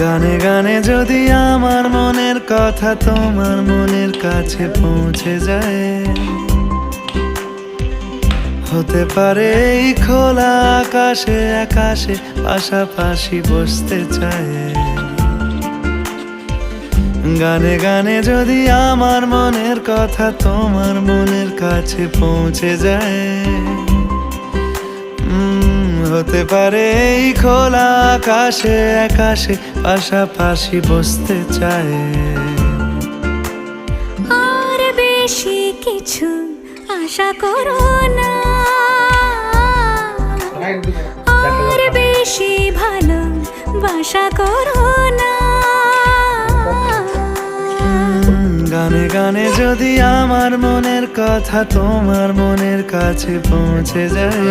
গানে গানে যদি আমার মনের কথা তোমার মনের কাছে পৌঁছে যায়, হতে পারে এই খোলা আকাশে আকাশে পাশাপাশি বসতে চায়। গানে গানে যদি আমার মনের কথা তোমার মনের কাছে পৌঁছে যায়, হতে পারে এই খোলা আকাশে আকাশে পাশাপাশি বসতে চায়। আর বেশি কিছু আশা করো না, আর বেশি ভালোবাসা করো না। গানে গানে যদি আমার মনের কথা তোমার মনের কাছে পৌঁছে যায়,